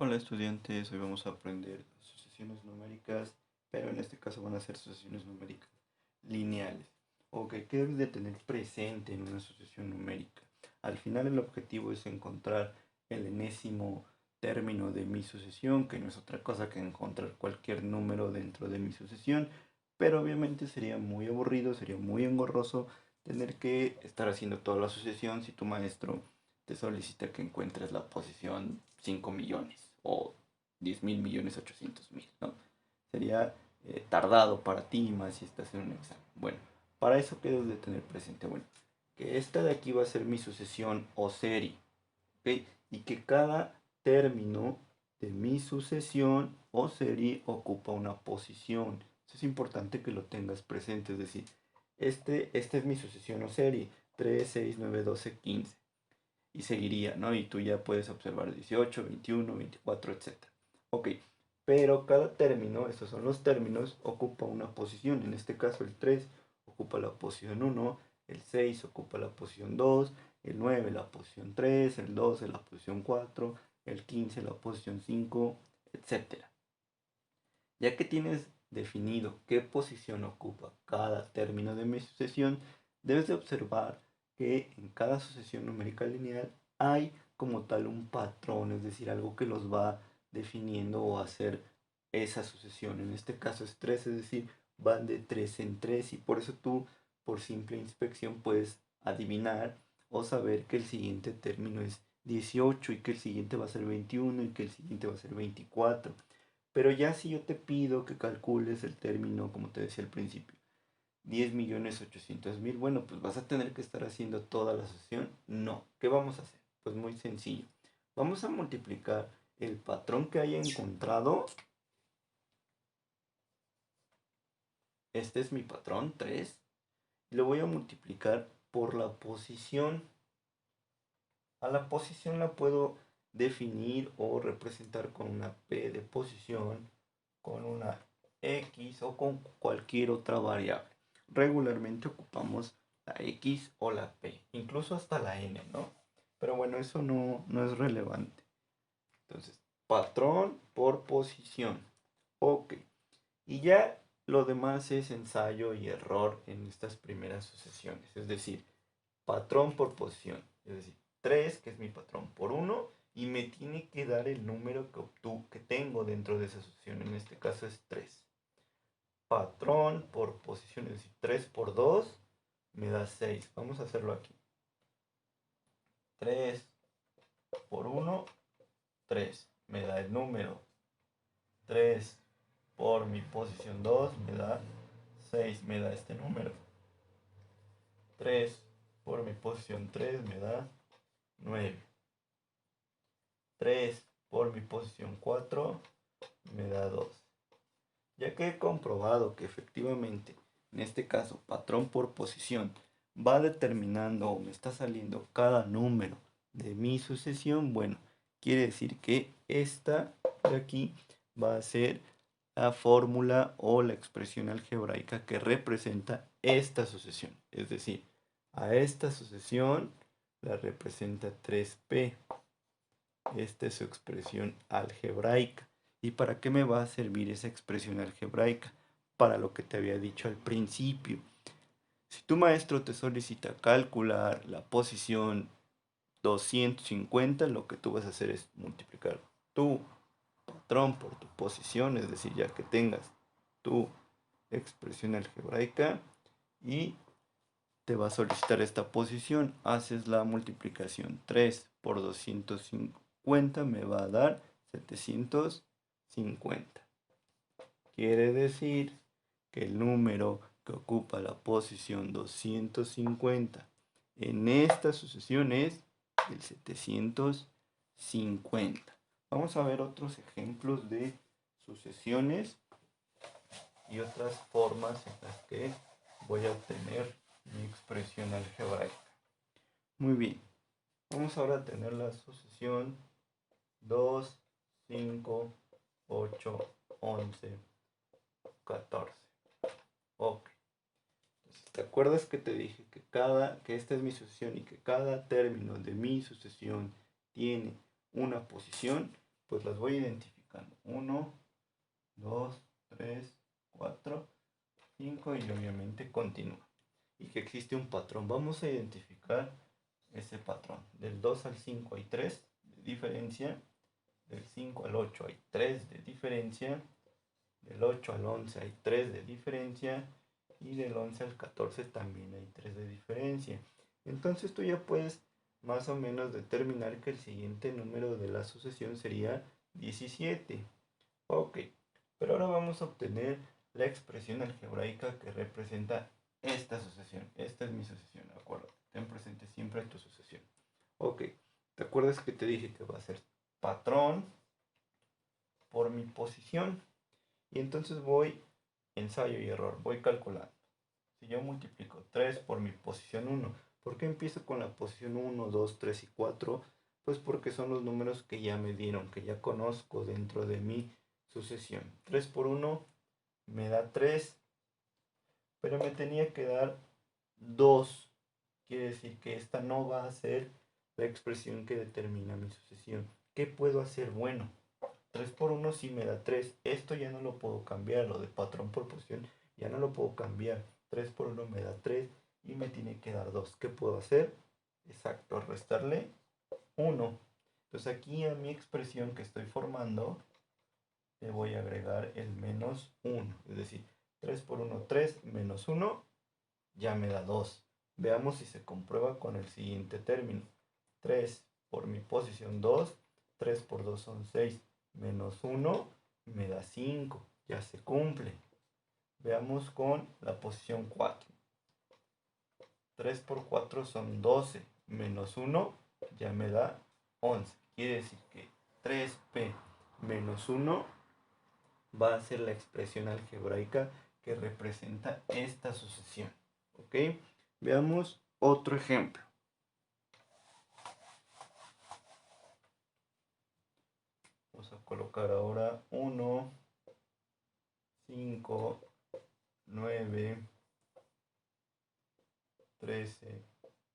Hola estudiantes, hoy vamos a aprender sucesiones numéricas, pero en este caso van a ser sucesiones numéricas lineales. Ok, ¿qué debes de tener presente en una sucesión numérica? Al final el objetivo es encontrar el enésimo término de mi sucesión, que no es otra cosa que encontrar cualquier número dentro de mi sucesión, pero obviamente sería muy aburrido, sería muy engorroso tener que estar haciendo toda la sucesión si tu maestro te solicita que encuentres la posición 5 millones o 10.000.800.000, ¿no? Sería tardado para ti, más si estás en un examen. Bueno, para eso que debes de tener presente, bueno, que esta de aquí va a ser mi sucesión o serie, ¿ok? Y que cada término de mi sucesión o serie ocupa una posición. Eso es importante que lo tengas presente, es decir, este es mi sucesión o serie, 3, 6, 9, 12, 15 y seguiría, ¿no? Y tú ya puedes observar 18, 21, 24, etcétera. Ok, pero cada término, estos son los términos, ocupa una posición. En este caso el 3 ocupa la posición 1, el 6 ocupa la posición 2, el 9 la posición 3, el 12 la posición 4, el 15 la posición 5, etcétera. Ya que tienes definido qué posición ocupa cada término de mi sucesión, debes de observar que en cada sucesión numérica lineal hay como tal un patrón, es decir, algo que los va definiendo o hacer esa sucesión. En este caso es 3, es decir, van de 3 en 3 y por eso tú por simple inspección puedes adivinar o saber que el siguiente término es 18 y que el siguiente va a ser 21 y que el siguiente va a ser 24. Pero ya si yo te pido que calcules el término, como te decía al principio, 10.800.000, bueno, pues vas a tener que estar haciendo toda la sucesión. No, ¿qué vamos a hacer? Pues muy sencillo. Vamos a multiplicar el patrón que haya encontrado. Este es mi patrón, 3. Y lo voy a multiplicar por la posición. A la posición la puedo definir o representar con una P de posición, con una X o con cualquier otra variable. Regularmente ocupamos la X o la P, incluso hasta la N, ¿no? Pero bueno, eso no es relevante. Entonces, patrón por posición. Ok. Y ya lo demás es ensayo y error en estas primeras sucesiones. Es decir, patrón por posición. Es decir, 3, que es mi patrón, por 1, y me tiene que dar el número que tengo dentro de esa sucesión. En este caso es 3. Patrón por posición, es decir, 3 por 2 me da 6. Vamos a hacerlo aquí. 3 por 1, 3. Me da el número. 3 por mi posición 2 me da 6. Me da este número. 3 por mi posición 3 me da 9. 3 por mi posición 4 me da 2. Ya que he comprobado que efectivamente, en este caso, patrón por posición, va determinando o me está saliendo cada número de mi sucesión, bueno, quiere decir que esta de aquí va a ser la fórmula o la expresión algebraica que representa esta sucesión. Es decir, a esta sucesión la representa 3p. Esta es su expresión algebraica. ¿Y para qué me va a servir esa expresión algebraica? Para lo que te había dicho al principio. Si tu maestro te solicita calcular la posición 250, lo que tú vas a hacer es multiplicar tu patrón por tu posición, es decir, ya que tengas tu expresión algebraica y te va a solicitar esta posición, haces la multiplicación 3 por 250 me va a dar 750. Quiere decir que el número que ocupa la posición 250 en esta sucesión es el 750. Vamos a ver otros ejemplos de sucesiones y otras formas en las que voy a obtener mi expresión algebraica. Muy bien, vamos ahora a tener la sucesión 2, 5, 8, 11, 14. Ok. Entonces, ¿te acuerdas que te dije que esta es mi sucesión y que cada término de mi sucesión tiene una posición? pues las voy identificando. 1, 2, 3, 4, 5 y obviamente continúa. Y que existe un patrón. Vamos a identificar ese patrón. Del 2 al 5 hay 3 de diferencia. Del 5 al 8 hay 3 de diferencia. Del 8 al 11 hay 3 de diferencia. Y del 11 al 14 también hay 3 de diferencia. Entonces tú ya puedes más o menos determinar que el siguiente número de la sucesión sería 17. Ok, pero ahora vamos a obtener la expresión algebraica que representa esta sucesión. Esta es mi sucesión, acuérdate. Ten presente siempre tu sucesión. Ok, ¿te acuerdas que te dije que va a ser patrón por mi posición? Y entonces voy ensayo y error, voy calculando. Si yo multiplico 3 por mi posición 1, ¿por qué empiezo con la posición 1, 2, 3 y 4? Pues porque son los números que ya me dieron, que ya conozco dentro de mi sucesión. 3 por 1 me da 3, pero me tenía que dar 2. Quiere decir que esta no va a ser la expresión que determina mi sucesión. ¿Qué puedo hacer? Bueno, 3 por 1 sí me da 3. Esto ya no lo puedo cambiar, lo de patrón por posición ya no lo puedo cambiar. 3 por 1 me da 3 y me tiene que dar 2. ¿Qué puedo hacer? Exacto, restarle 1. Entonces aquí a mi expresión que estoy formando le voy a agregar el menos 1. Es decir, 3 por 1, 3, menos 1, ya me da 2. Veamos si se comprueba con el siguiente término. 3 por mi posición 2, 3 por 2 son 6, menos 1 me da 5, ya se cumple. Veamos con la posición 4. 3 por 4 son 12, menos 1 ya me da 11. Quiere decir que 3p menos 1 va a ser la expresión algebraica que representa esta sucesión. ¿Ok? Veamos otro ejemplo. Vamos a colocar ahora 1, 5, 9, 13,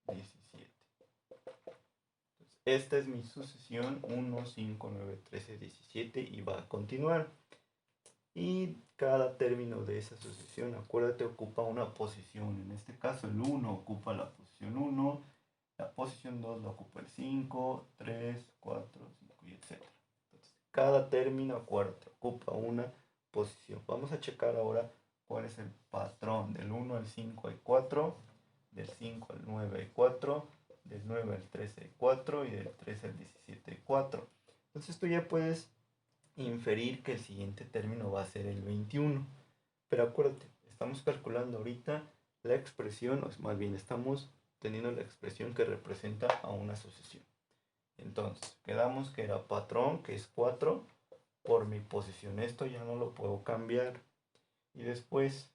17. Entonces, esta es mi sucesión 1, 5, 9, 13, 17 y va a continuar. Y cada término de esa sucesión, acuérdate, ocupa una posición. En este caso el 1 ocupa la posición 1, la posición 2 la ocupa el 5, 3, 4, 5 y etc. Entonces, cada término, acuérdate, ocupa una posición. Vamos a checar ahora cuál es el patrón. Del 1 al 5 hay 4, del 5 al 9 hay 4, del 9 al 13 hay 4 y del 13 al 17 hay 4. Entonces tú ya puedes inferir que el siguiente término va a ser el 21. Pero acuérdate, estamos calculando ahorita la expresión, o más bien estamos teniendo la expresión que representa a una sucesión. Entonces, quedamos que era patrón, que es 4, por mi posición. Esto ya no lo puedo cambiar. Y después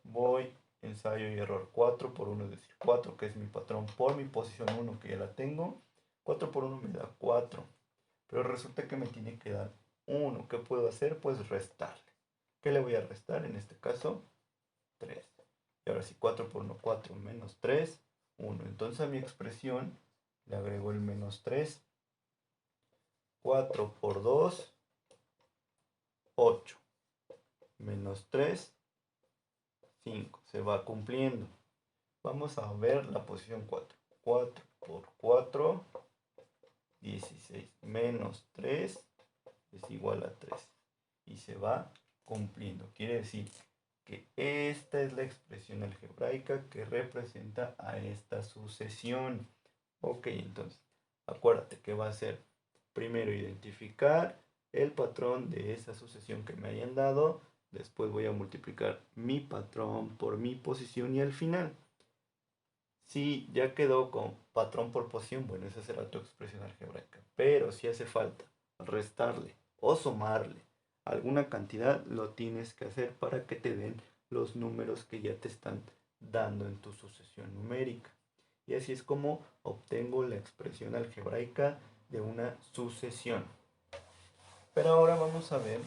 voy ensayo y error. 4 por 1, es decir, 4 que es mi patrón, por mi posición 1 que ya la tengo. 4 por 1 me da 4. Pero resulta que me tiene que dar 1. ¿Qué puedo hacer? Pues restarle. ¿Qué le voy a restar? En este caso, 3. Y ahora sí, 4 por 1, 4 menos 3, 1. Entonces a mi expresión le agrego el menos 3. 4 por 2, 8. Menos 3, 5. Se va cumpliendo. Vamos a ver la posición 4. 4 por 4, 16. Menos 3 es igual a 3. Y se va cumpliendo. Quiere decir que esta es la expresión algebraica que representa a esta sucesión. Ok, entonces, acuérdate que va a ser primero identificar el patrón de esa sucesión que me hayan dado. Después voy a multiplicar mi patrón por mi posición y al final, si ya quedó con patrón por posición, bueno, esa será tu expresión algebraica. Pero si hace falta restarle o sumarle alguna cantidad, lo tienes que hacer para que te den los números que ya te están dando en tu sucesión numérica. Y así es como obtengo la expresión algebraica de una sucesión. Pero ahora vamos a ver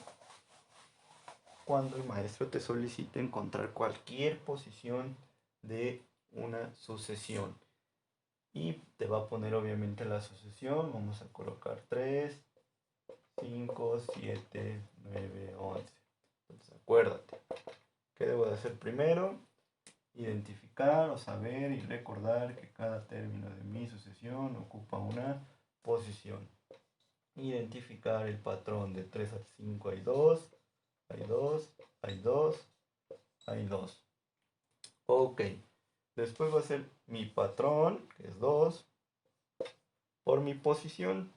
cuando el maestro te solicita encontrar cualquier posición de una sucesión. Y te va a poner obviamente la sucesión. Vamos a colocar 3, 5, 7, 9, 11. Entonces acuérdate, ¿qué debo de hacer primero? Identificar o saber y recordar que cada término de mi sucesión ocupa una posición. Identificar el patrón de 3 al 5 hay 2, hay 2, hay 2, hay 2. Ok, después va a ser mi patrón, que es 2, por mi posición.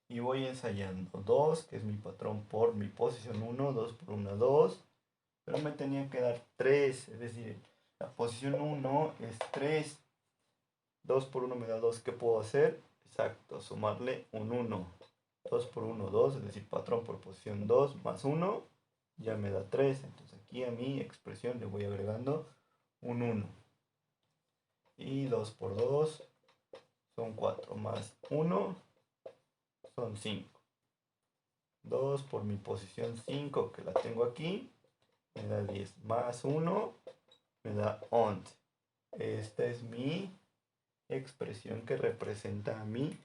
Y voy ensayando 2, que es mi patrón por mi posición 1, 2 por 1, 2. Pero me tenía que dar 3, es decir, la posición 1 es 3. 2 por 1 me da 2, ¿qué puedo hacer? Exacto, sumarle un 1. 2 por 1, 2, es decir, patrón por posición 2 más 1, ya me da 3. Entonces aquí a mi expresión le voy agregando un 1. Y 2 por 2 son 4, más 1 son 5. 2 por mi posición 5, que la tengo aquí, me da 10, más 1 me da 11. Esta es mi expresión que representa a mi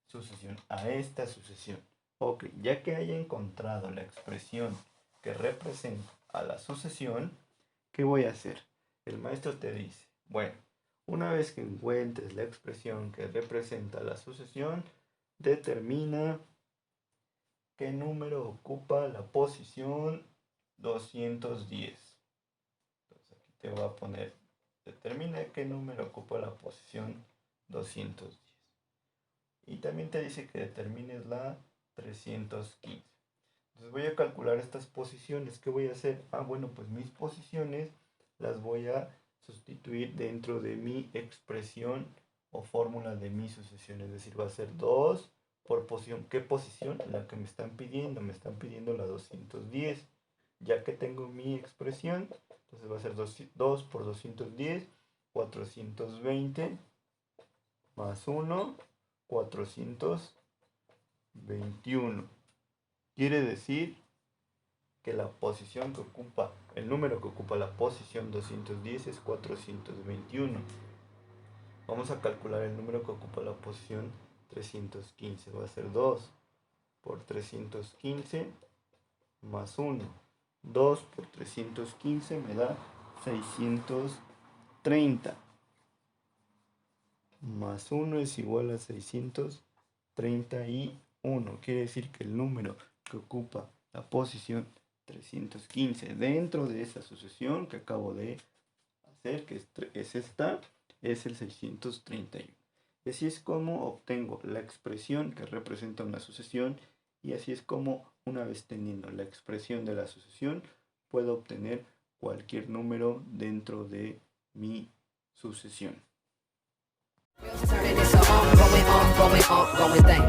sucesión, a esta sucesión. Ok, ya que haya encontrado la expresión que representa a la sucesión, ¿qué voy a hacer? El maestro te dice, bueno, una vez que encuentres la expresión que representa la sucesión, determina qué número ocupa la posición 210. Entonces aquí te voy a poner, determina qué número ocupa la posición 210. Y también te dice que determines la 315. Entonces voy a calcular estas posiciones. ¿Qué voy a hacer? Bueno, pues mis posiciones las voy a sustituir dentro de mi expresión o fórmula de mi sucesión. Es decir, va a ser 2 por posición. ¿Qué posición? La que me están pidiendo. Me están pidiendo la 210. Ya que tengo mi expresión, entonces va a ser 2 por 210, 420, más 1, 421. Quiere decir que la posición que ocupa, el número que ocupa la posición 210 es 421. Vamos a calcular el número que ocupa la posición 315. Va a ser 2 por 315 más 1. 2 por 315 me da 630. Más 1 es igual a 631. Quiere decir que el número que ocupa la posición 315 dentro de esa sucesión que acabo de hacer, que es esta, es el 631. Y así es como obtengo la expresión que representa una sucesión, y así es como, una vez teniendo la expresión de la sucesión, puedo obtener cualquier número dentro de mi sucesión. Turning this on, going thing.